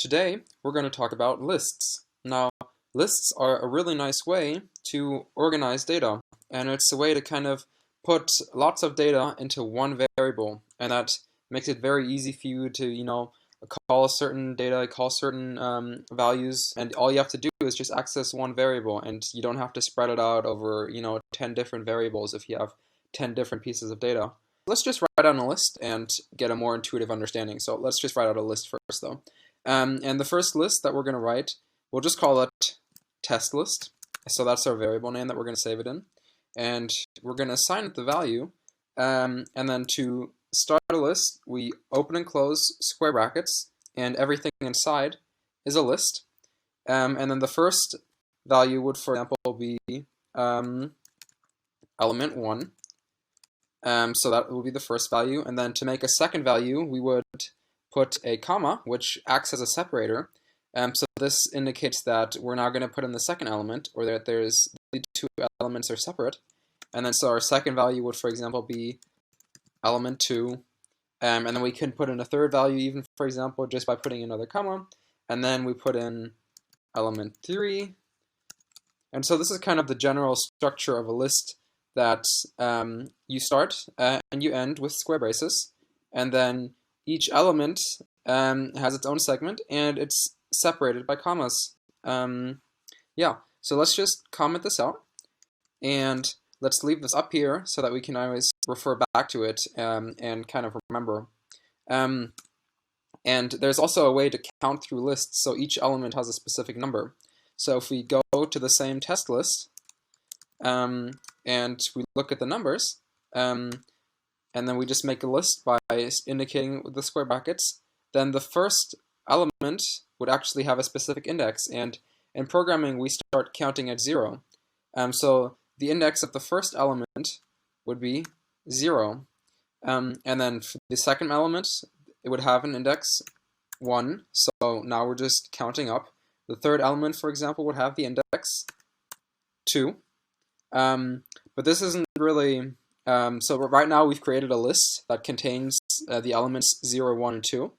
Today, we're going to talk about lists. Now, lists are a really nice way to organize data, and it's a way to kind of put lots of data into one variable, and that makes it very easy for you to, call certain data, call certain values, and all you have to do is just access one variable, and you don't have to spread it out over, 10 different variables if you have 10 different pieces of data. Let's just write down a list and get a more intuitive understanding. So let's just write out a list first, though. And the first list that we're going to write, we'll just call it test list. So that's our variable name that we're going to save it in. And we're going to assign it the value. And then to start a list, we open and close square brackets, and everything inside is a list. And then the first value would, for example, be element 1. So that will be the first value. And then to make a second value, we would put a comma, which acts as a separator. So this indicates that we're now going to put in the second element, or that the two elements are separate. And then so our second value would, for example, be element 2. And then we can put in a third value, even, for example, just by putting another comma. And then we put in element 3. And so this is kind of the general structure of a list, that you start and you end with square braces, and then each element has its own segment, and it's separated by commas. Yeah, so let's just comment this out, and let's leave this up here so that we can always refer back to it and kind of remember. And there's also a way to count through lists, so each element has a specific number. So if we go to the same test list, and we look at the numbers, and then we just make a list by indicating with the square brackets, then the first element would actually have a specific index, and in programming we start counting at 0. So the index of the first element would be 0, and then for the second element it would have an index 1, so now we're just counting up. The third element, for example, would have the index 2. But this isn't really, so right now we've created a list that contains the elements 0, 1, and 2,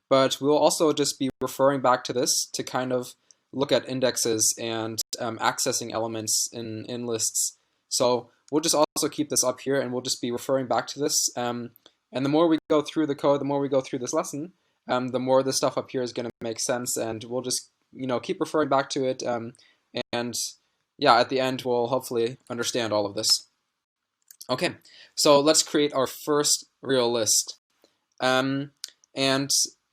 but we'll also just be referring back to this to kind of look at indexes and accessing elements in lists. So we'll just also keep this up here, and we'll just be referring back to this, and the more we go through the code, the more we go through this lesson, the more this stuff up here is going to make sense, and we'll just keep referring back to it, and yeah, at the end, we'll hopefully understand all of this. Okay, so let's create our first real list. And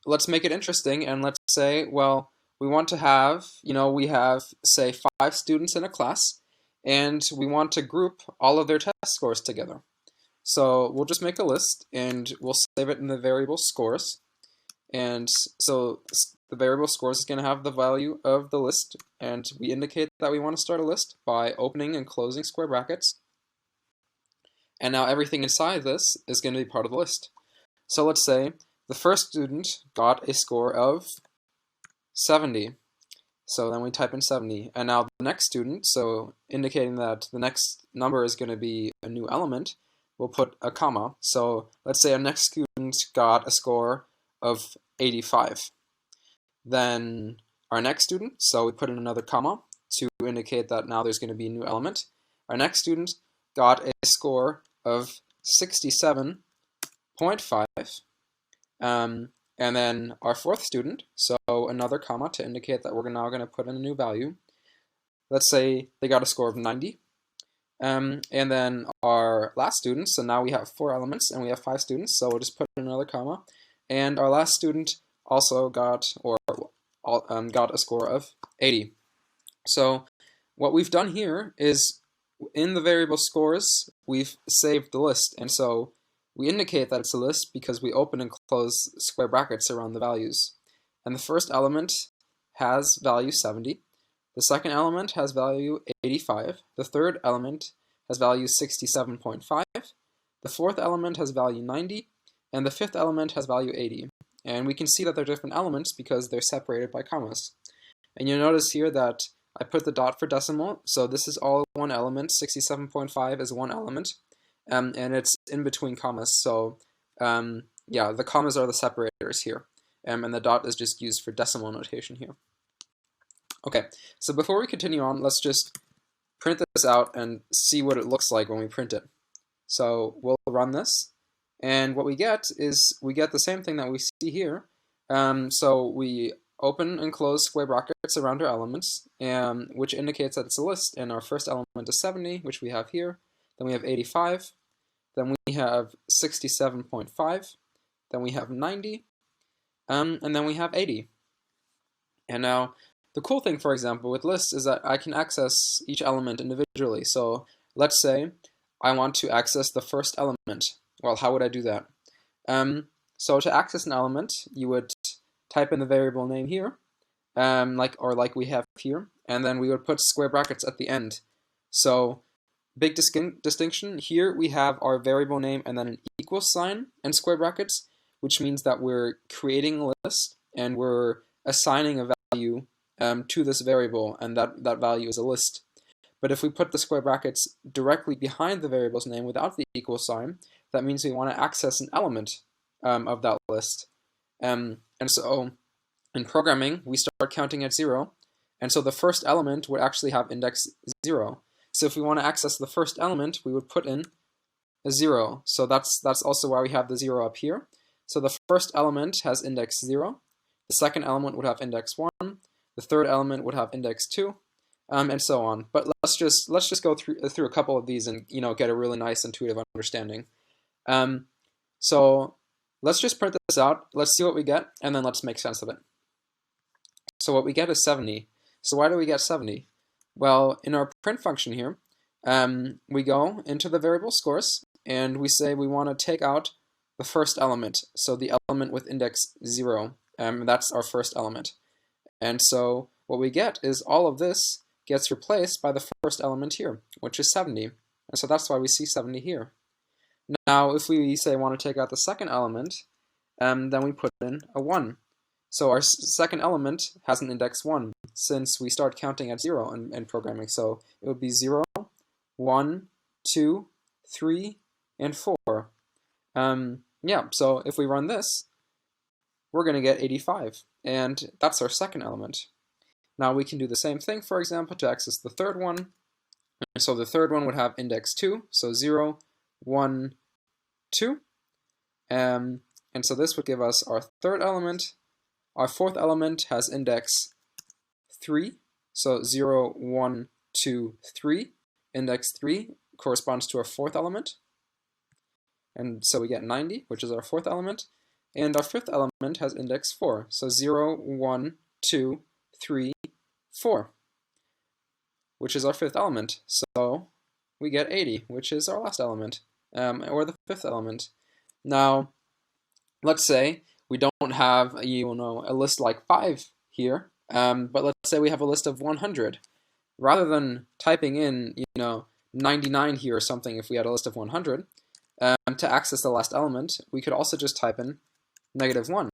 let's make it interesting, and let's say, well, we want to have, we have, say, 5 students in a class, and we want to group all of their test scores together. So we'll just make a list, and we'll save it in the variable scores. And so the variable scores is going to have the value of the list, and we indicate that we want to start a list by opening and closing square brackets. And now everything inside this is going to be part of the list. So let's say the first student got a score of 70. So then we type in 70. And now the next student, so indicating that the next number is going to be a new element, we'll put a comma. So let's say our next student got a score of 85. Then our next student, so we put in another comma to indicate that now there's going to be a new element. Our next student got a score of 67.5. And then our fourth student, so another comma to indicate that we're now going to put in a new value. Let's say they got a score of 90. And then our last student, so now we have 4 elements and we have 5 students, so we'll just put in another comma. And our last student also got a score of 80. So what we've done here is, in the variable scores, we've saved the list, and so we indicate that it's a list because we open and close square brackets around the values. And the first element has value 70. The second element has value 85. The third element has value 67.5. The fourth element has value 90. And the fifth element has value 80. And we can see that they're different elements because they're separated by commas. And you'll notice here that I put the dot for decimal, so this is all one element. 67.5 is one element, and it's in between commas. So yeah, the commas are the separators here. and the dot is just used for decimal notation here. Okay, so before we continue on, let's just print this out and see what it looks like when we print it. So we'll run this, and what we get is we get the same thing that we see here. So we open and close square brackets around our elements, which indicates that it's a list, and our first element is 70, which we have here. Then we have 85, then we have 67.5, then we have 90, and then we have 80. And now, the cool thing, for example, with lists is that I can access each element individually. So let's say I want to access the first element. Well, how would I do that? So to access an element, you would type in the variable name here, like we have here, and then we would put square brackets at the end. So big distinction, here we have our variable name and then an equal sign and square brackets, which means that we're creating a list and we're assigning a value to this variable, and that value is a list. But if we put the square brackets directly behind the variable's name without the equal sign, that means we want to access an element of that list. And so in programming, we start counting at 0, and so the first element would actually have index 0. So if we want to access the first element, we would put in a 0. So that's also why we have the 0 up here. So the first element has index 0, the second element would have index 1, the third element would have index 2, and so on. But let's just go through a couple of these and get a really nice intuitive understanding. So let's just print this out. Let's see what we get, and then let's make sense of it. So what we get is 70. So why do we get 70? Well, in our print function here, we go into the variable scores, and we say we want to take out the first element, so the element with index 0. That's our first element. And so what we get is all of this gets replaced by the first element here, which is 70. And so that's why we see 70 here. Now, if we say want to take out the second element, then we put in a 1. So our second element has an index 1, since we start counting at 0 in programming. So it would be 0, 1, 2, 3, and 4. Yeah, so if we run this, we're going to get 85, and that's our second element. Now we can do the same thing, for example, to access the third one. So the third one would have index 2, so 0, 1, 2. And so this would give us our third element. Our fourth element has index 3, so 0, 1, 2, 3. Index 3 corresponds to our fourth element. And so we get 90, which is our fourth element. And our fifth element has index 4, so 0, 1, 2, 3, 4, which is our fifth element. So we get 80, which is our last element, or the fifth element. Now, let's say we don't have a list like 5 here, but let's say we have a list of 100. Rather than typing in 99 here or something, if we had a list of 100, to access the last element, we could also just type in -1.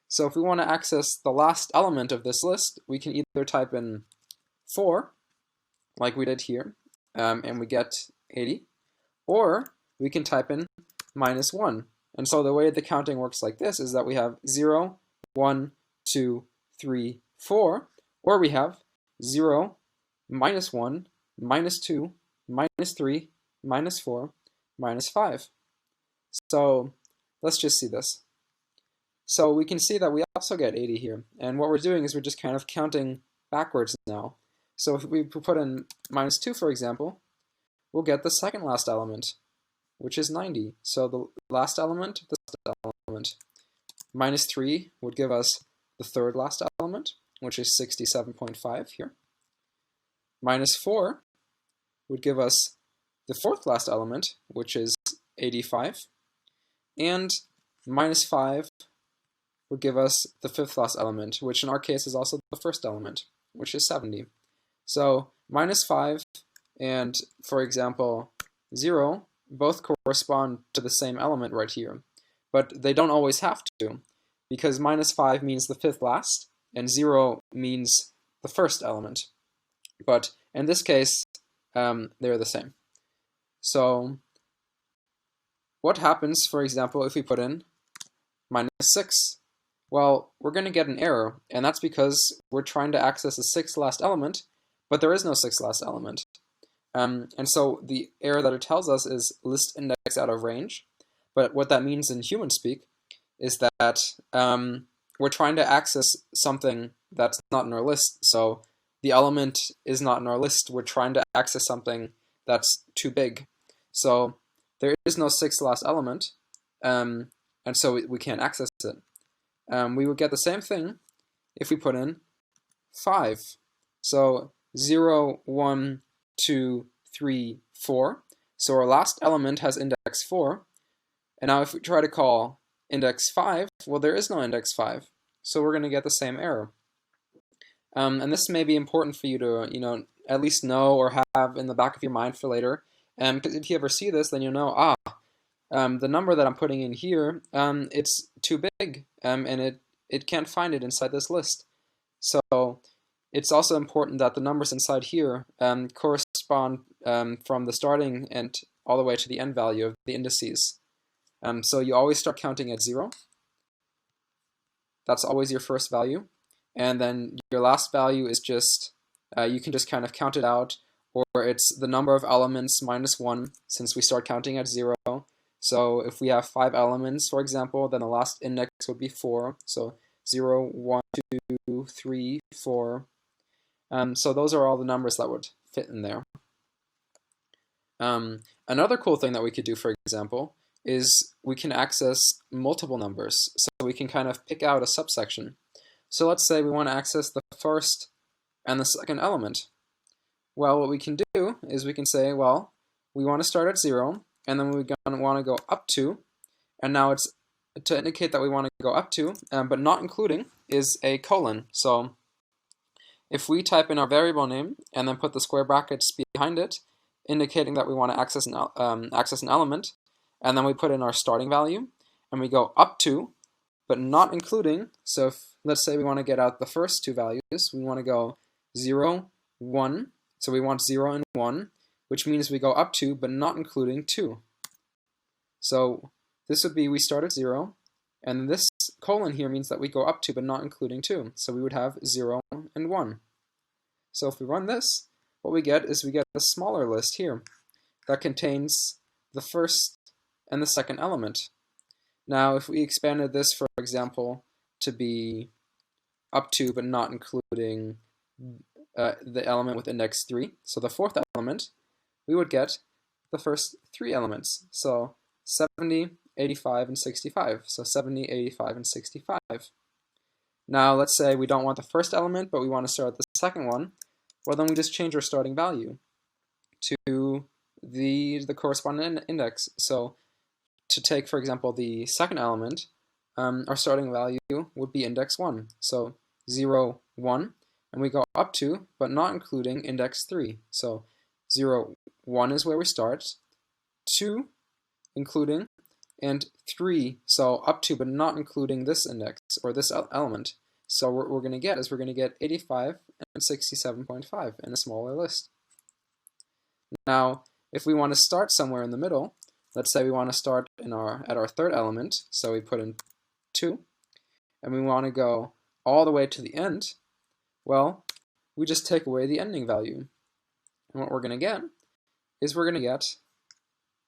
So if we want to access the last element of this list, we can either type in 4, like we did here, and we get 80, or we can type in -1. And so the way the counting works like this is that we have 0, 1, 2, 3, 4, or we have 0, -1, -2, -3, -4, -5. So let's just see this. So we can see that we also get 80 here. And what we're doing is we're just kind of counting backwards now. So if we put in -2, for example, we'll get the second last element, which is 90. So the last element, the last element. -3 would give us the third last element, which is 67.5 here. -4 would give us the fourth last element, which is 85. And -5 would give us the fifth last element, which in our case is also the first element, which is 70. So -5 and, for example, 0 both correspond to the same element right here. But they don't always have to, because -5 means the fifth last, and 0 means the first element. But in this case, they're the same. So what happens, for example, if we put in -6? well, we're going to get an error, and that's because we're trying to access the sixth last element, but there is no sixth last element. And so the error that it tells us is list index out of range. But what that means in human speak is that we're trying to access something that's not in our list. So the element is not in our list. We're trying to access something that's too big. So there is no sixth last element, and so we can't access it. We would get the same thing if we put in 5. So 0, 1, 2, 3, 4. So our last element has index 4. And now if we try to call index 5, well, there is no index 5. So we're going to get the same error. And this may be important for you to, at least know or have in the back of your mind for later. Because if you ever see this, then you'll know, the number that I'm putting in here, it's too big, and it can't find it inside this list. So it's also important that the numbers inside here correspond from the starting and all the way to the end value of the indices. So you always start counting at 0. That's always your first value. And then your last value is just, you can just kind of count it out, or it's the number of elements minus 1, since we start counting at 0. So if we have 5 elements, for example, then the last index would be 4. So 0, 1, 2, 3, 4. So those are all the numbers that would fit in there. Another cool thing that we could do, for example, is we can access multiple numbers. So we can kind of pick out a subsection. So let's say we want to access the first and the second element. Well, what we can do is we can say, well, we want to start at 0, and then we want to go up to, and now it's to indicate that we want to go up to, but not including, is a colon. So if we type in our variable name and then put the square brackets behind it, indicating that we want to access an element, and then we put in our starting value, and we go up to, but not including. So if, let's say we want to get out the first two values, we want to go 0, 1, so we want 0 and 1, which means we go up to, but not including 2. So this would be, we start at 0, and this colon here means that we go up to, but not including 2. So we would have 0 and 1. So if we run this, what we get is we get a smaller list here that contains the first and the second element. Now, if we expanded this, for example, to be up to, but not including the element with index 3, so the fourth element, we would get the first 3 elements. So 70, 85, and 65. So 70, 85, and 65. Now, let's say we don't want the first element, but we want to start the second one. Well, then we just change our starting value to the corresponding index. So to take, for example, the second element, our starting value would be index 1. So 0, 1, and we go up to, but not including index 3. So 0, 1 is where we start, 2 including, and 3, so up to, but not including this index, or this element. So what we're going to get is we're going to get 85 and 67.5 in a smaller list. Now, if we want to start somewhere in the middle, let's say we want to start at our third element, so we put in 2, and we want to go all the way to the end, well, we just take away the ending value. And what we're going to get is we're going to get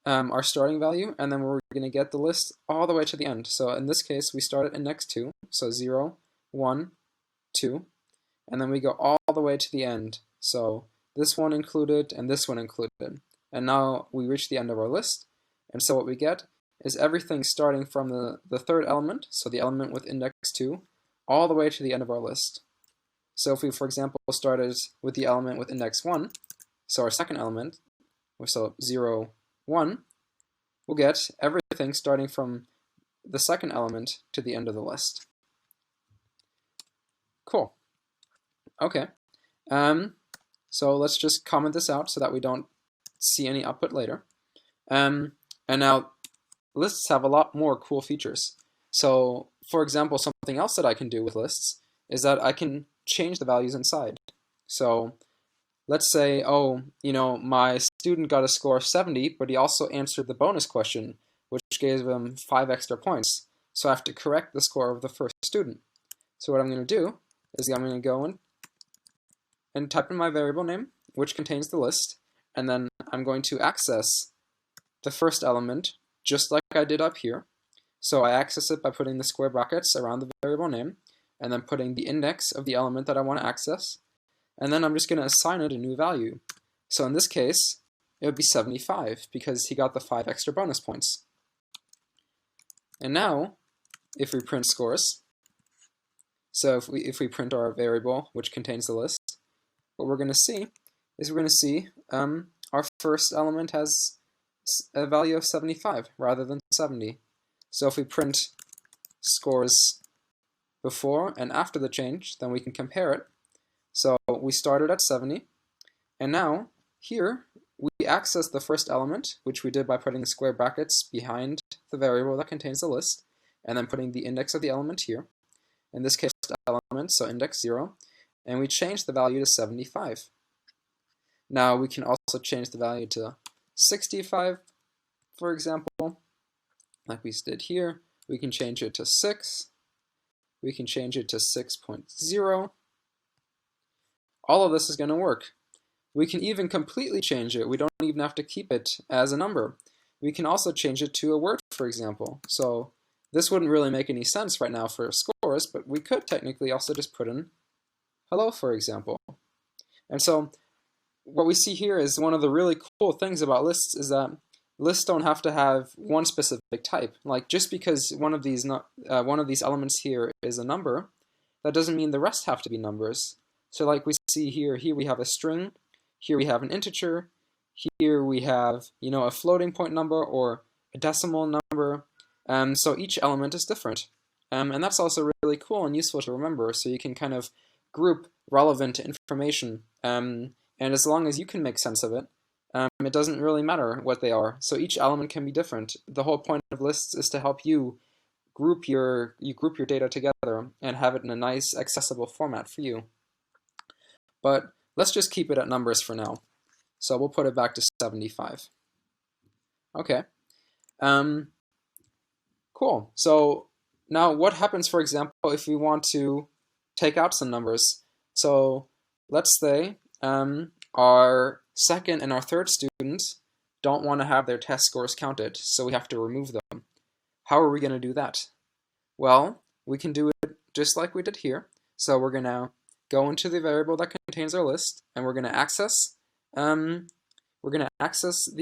our starting value, and then we're going to get the list all the way to the end. So in this case, we start at index 2, so 0, 1, 2, and then we go all the way to the end. So this one included and this one included. And now we reach the end of our list. And so what we get is everything starting from the third element, so the element with index 2, all the way to the end of our list. So if we, for example, started with the element with index 1, so our second element, so 0, 1, we'll get everything starting from the second element to the end of the list. Cool. Okay. So let's just comment this out so that we don't see any output later. And now lists have a lot more cool features. So for example, something else that I can do with lists is that I can change the values inside. So let's say, oh, my student got a score of 70, but he also answered the bonus question, which gave him 5 extra points. so I have to correct the score of the first student. So what I'm going to do is I'm going to go in and type in my variable name, which contains the list, and then I'm going to access the first element just like I did up here. So I access it by putting the square brackets around the variable name, and then putting the index of the element that I want to access, and then I'm just going to assign it a new value. So in this case, it would be 75 because he got the 5 extra bonus points. And now, if we print scores, so if we print our variable which contains the list, what we're going to see is we're going to see our first element has a value of 75 rather than 70. So if we print scores before and after the change, then we can compare it. So we started at 70, and now here we access the first element, which we did by putting the square brackets behind the variable that contains the list, and then putting the index of the element here. In this case, element, so index 0, and we change the value to 75. Now we can also change the value to 65, for example, like we did here. We can change it to 6. We can change it to 6.0. All of this is going to work. We can even completely change it. We don't even have to keep it as a number. We can also change it to a word, for example. So this wouldn't really make any sense right now for scores, but we could technically also just put in hello, for example. And so what we see here is one of the really cool things about lists is that lists don't have to have one specific type. Like just because one of these elements here is a number, that doesn't mean the rest have to be numbers. So like we see here we have a string, here we have an integer, here we have a floating point number or a decimal number. So each element is different. And that's also really cool and useful to remember, so you can kind of group relevant information. And as long as you can make sense of it, it doesn't really matter what they are. So each element can be different. The whole point of lists is to help you group your data together and have it in a nice, accessible format for you. But let's just keep it at numbers for now. So we'll put it back to 75. Okay. Cool. So now what happens, for example, if we want to take out some numbers? So let's say our second and our third students don't want to have their test scores counted, so we have to remove them. How are we going to do that? Well, we can do it just like we did here. So we're going to go into the variable that contains our list, and we're going to access the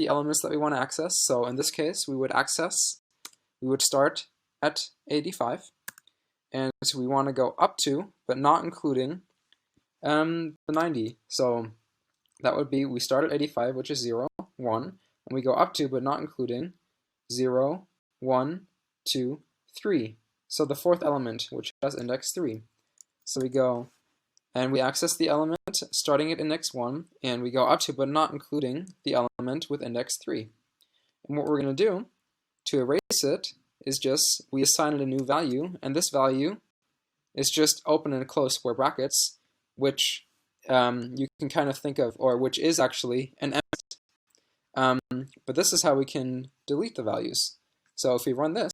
elements that we want to access. So in this case, we would start at 85, and we want to go up to, but not including, the 90. So that would be, we start at 85, which is 0, 1, and we go up to, but not including, 0, 1, 2, 3. So the fourth element, which has index 3. So we go, and we access the element starting at index 1, and we go up to, but not including, the element with index 3. And what we're going to do to erase it is just, we assign it a new value, and this value is just open and close square brackets, which you can kind of think of, or which is actually an empty. But this is how we can delete the values. So if we run this,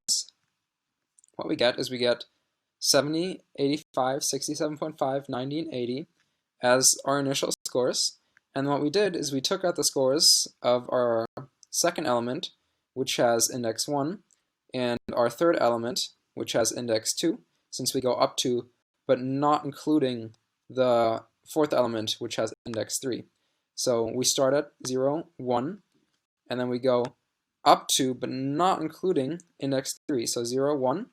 what we get is we get 70, 85, 67.5, 90, and 80 as our initial scores. And what we did is we took out the scores of our second element, which has index 1, and our third element, which has index 2, since we go up to, but not including the fourth element, which has index 3. So we start at 0, 1, and then we go up to, but not including, index 3. So 0, 1,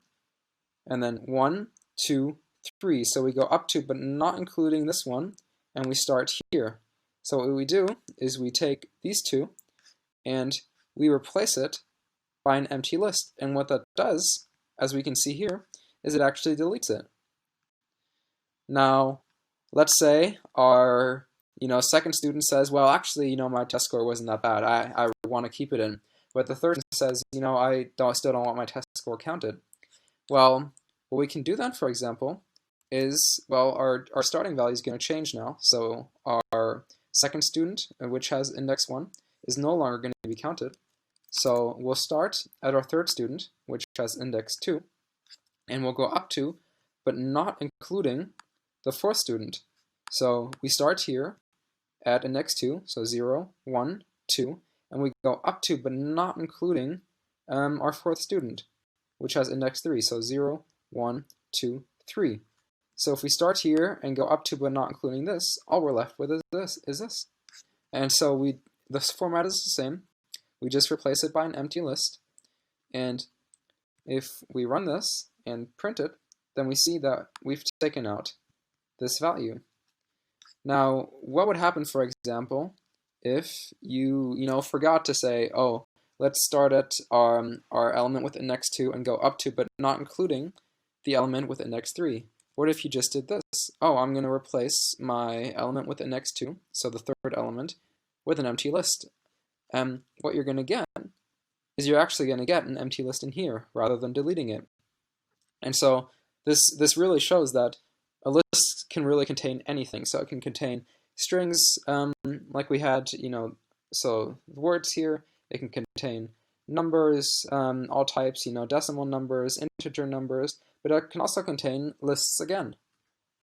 and then 1, 2, 3. So we go up to, but not including this one, and we start here. So what we do is we take these two, and we replace it by an empty list. And what that does, as we can see here, is it actually deletes it. Now, let's say our second student says, well, actually, my test score wasn't that bad. I want to keep it in. But the third says, I still don't want my test score counted. Well, what we can do then, for example, is, well, our starting value is going to change now. So our second student, which has index 1, is no longer going to be counted. So we'll start at our third student, which has index 2, and we'll go up to, but not including the fourth student. So we start here at index 2, so 0, 1, 2, and we go up to, but not including our fourth student, which has index 3, so 0, 1, 2, 3. So if we start here and go up to, but not including this, all we're left with is this. And so the format is the same. We just replace it by an empty list. And if we run this and print it, then we see that we've taken out this value. Now, what would happen, for example, if you forgot to say, oh, let's start at our element with index 2 and go up to, but not including the element with index 3? What if you just did this? Oh, I'm going to replace my element with index 2, so the third element, with an empty list. What you're going to get is you're actually going to get an empty list in here rather than deleting it. And so this really shows that a list can really contain anything. So it can contain strings, like we had, so words here. It can contain numbers, all types, decimal numbers, integer numbers, but it can also contain lists again.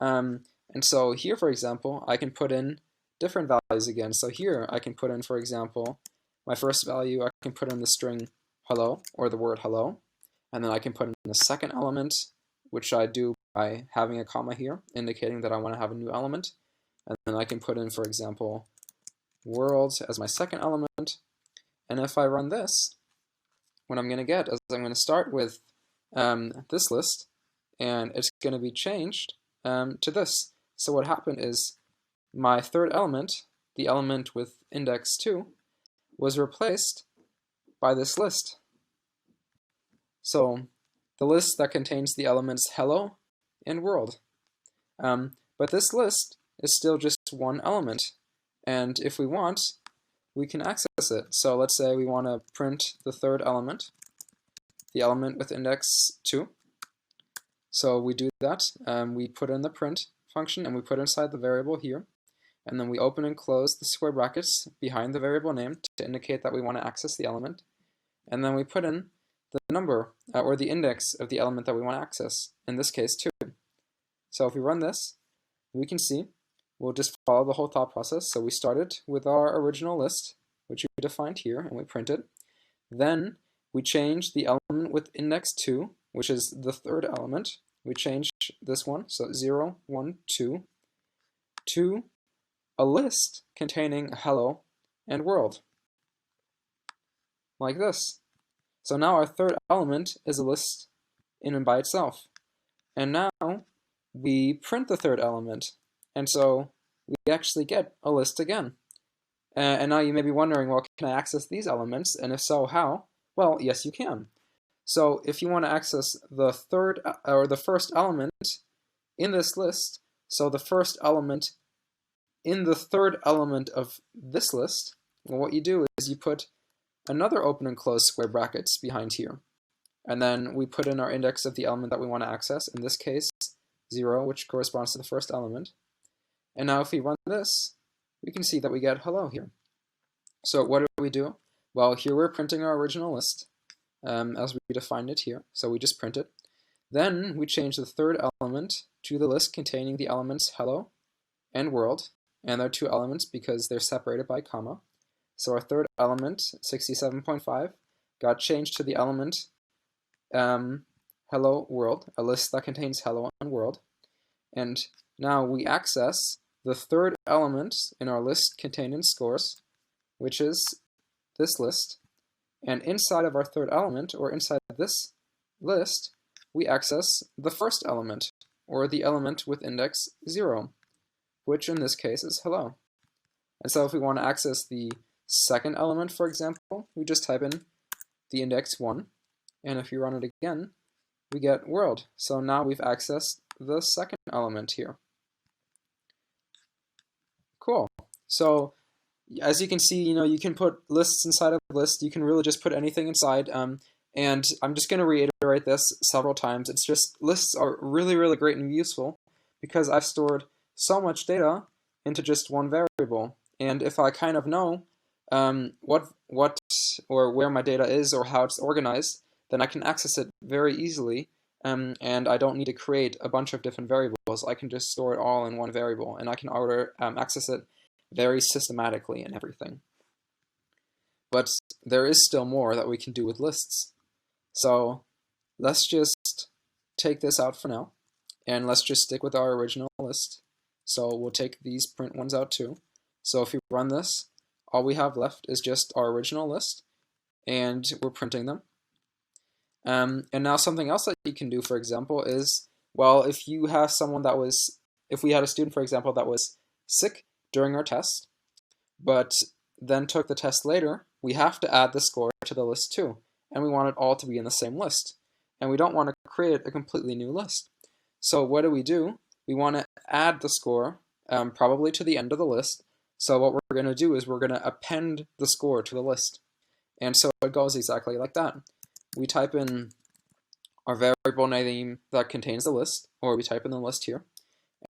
And so here, for example, I can put in different values again. So here I can put in, for example, my first value, I can put in the string hello, or the word hello, and then I can put in the second element, which I do by having a comma here, indicating that I want to have a new element. And then I can put in, for example, world as my second element. And if I run this, what I'm going to get is I'm going to start with this list, and it's going to be changed to this. So what happened is my third element, the element with index 2, was replaced by this list. So the list that contains the elements hello and world. But this list is still just one element, and if we want, we can access it. So let's say we want to print the third element, the element with index 2. So we do that. We put in the print function, and we put inside the variable here, and then we open and close the square brackets behind the variable name to indicate that we want to access the element, and then we put in the number or the index of the element that we want to access, in this case 2. So if we run this, we can see we'll just follow the whole thought process. So we started with our original list, which we defined here, and we print it. Then we change the element with index 2, which is the third element. We change this one, so 0, 1, 2, to a list containing hello and world, like this. So now our third element is a list in and by itself. And now we print the third element, and so we actually get a list again. And now you may be wondering, well, can I access these elements? And if so, how? Well, yes, you can. So if you want to access the third or the first element in this list, so the first element in the third element of this list, well, what you do is you put another open and close square brackets behind here. And then we put in our index of the element that we want to access, in this case 0, which corresponds to the first element. And now if we run this, we can see that we get hello here. So what do we do? Well, here we're printing our original list as we defined it here. So we just print it. Then we change the third element to the list containing the elements hello and world. And they're two elements because they're separated by comma. So our third element, 67.5, got changed to the element hello world, a list that contains hello and world. And now we access the third element in our list contained in scores, which is this list. And inside of our third element, or inside of this list, we access the first element, or the element with index 0, which in this case is hello. And so if we want to access the second element, for example, we just type in the index 1, and if you run it again, we get world. So now we've accessed the second element here. Cool. So as you can see, you can put lists inside of a list. You can really just put anything inside. And I'm just going to reiterate this several times. It's just lists are really, really great and useful because I've stored so much data into just one variable. And if I kind of know what or where my data is or how it's organized, then I can access it very easily and I don't need to create a bunch of different variables. I can just store it all in one variable, and I can access it very systematically and everything. But there is still more that we can do with lists. So let's just take this out for now, and let's just stick with our original list. So we'll take these print ones out too. So if we run this, all we have left is just our original list, and we're printing them. And now something else that you can do, for example, is, well, if you have someone that was, if we had a student, for example, that was sick during our test, but then took the test later, we have to add the score to the list too. And we want it all to be in the same list. And we don't want to create a completely new list. So what do? We want to add the score probably to the end of the list. So what we're going to do is we're going to append the score to the list. And so it goes exactly like that. We type in our variable name that contains the list, or we type in the list here,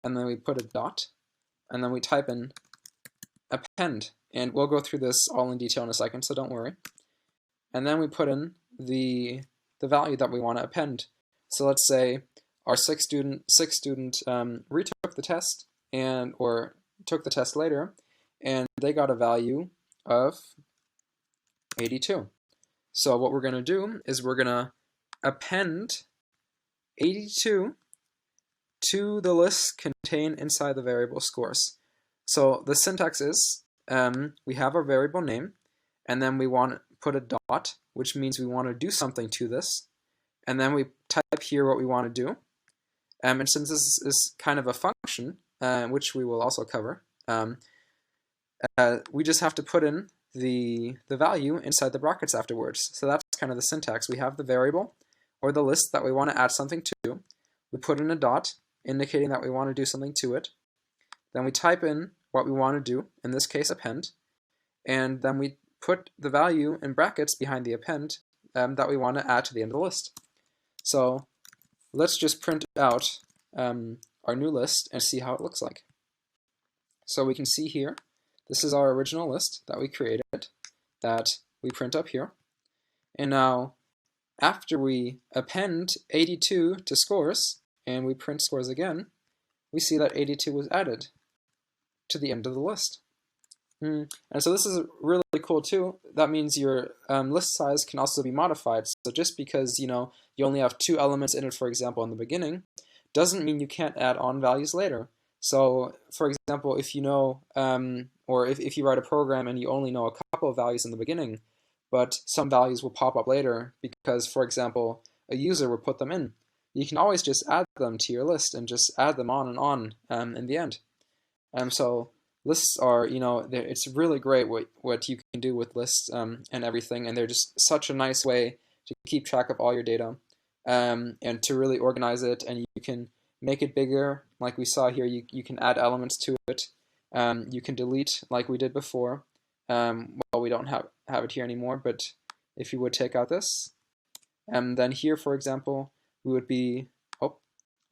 and then we put a dot, and then we type in append. And we'll go through this all in detail in a second, so don't worry. And then we put in the value that we want to append. So let's say our sixth student retook the test or took the test later, and they got a value of 82. So what we're going to do is we're going to append 82 to the list contained inside the variable scores. So the syntax is we have our variable name, and then we want to put a dot, which means we want to do something to this, and then we type here what we want to do. And since this is kind of a function, which we will also cover, we just have to put in the value inside the brackets afterwards. So that's kind of the syntax. We have the variable or the list that we want to add something to. We put in a dot indicating that we want to do something to it. Then we type in what we want to do, in this case append, and then we put the value in brackets behind the append that we want to add to the end of the list. So let's just print out our new list and see how it looks like. So we can see here, this is our original list that we created that we print up here. And now after we append 82 to scores and we print scores again, we see that 82 was added to the end of the list. And so this is really cool too. That means your list size can also be modified. So just because you only have 2 elements in it, for example, in the beginning, doesn't mean you can't add on values later. So for example, if you know, or if you write a program and you only know a couple of values in the beginning, but some values will pop up later because, for example, a user will put them in, you can always just add them to your list and just add them on and on in the end. So lists are, it's really great what you can do with lists and everything, and they're just such a nice way to keep track of all your data and to really organize it, and you can make it bigger, like we saw here. You can add elements to it. You can delete, like we did before. Well, we don't have it here anymore, but if you would take out this, and then here, for example, we would be,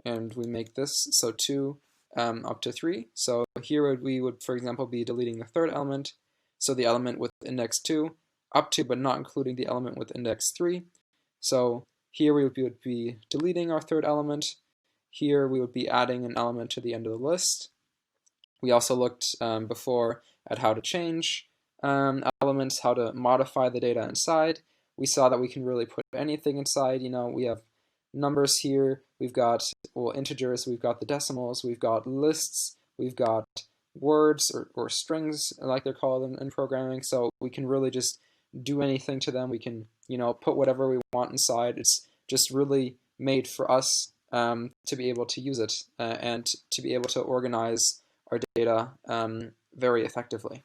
and we make this, so 2 up to 3. So here we would, for example, be deleting the third element, so the element with index 2, up to but not including the element with index 3. So here we would be deleting our third element. Here we would be adding an element to the end of the list. We also looked before at how to change elements, how to modify the data inside. We saw that we can really put anything inside. We have numbers here, we've got integers, we've got the decimals, we've got lists, we've got words or strings, like they're called in programming. So we can really just do anything to them. We can put whatever we want inside. It's just really made for us to be able to use it and to be able to organize our data very effectively.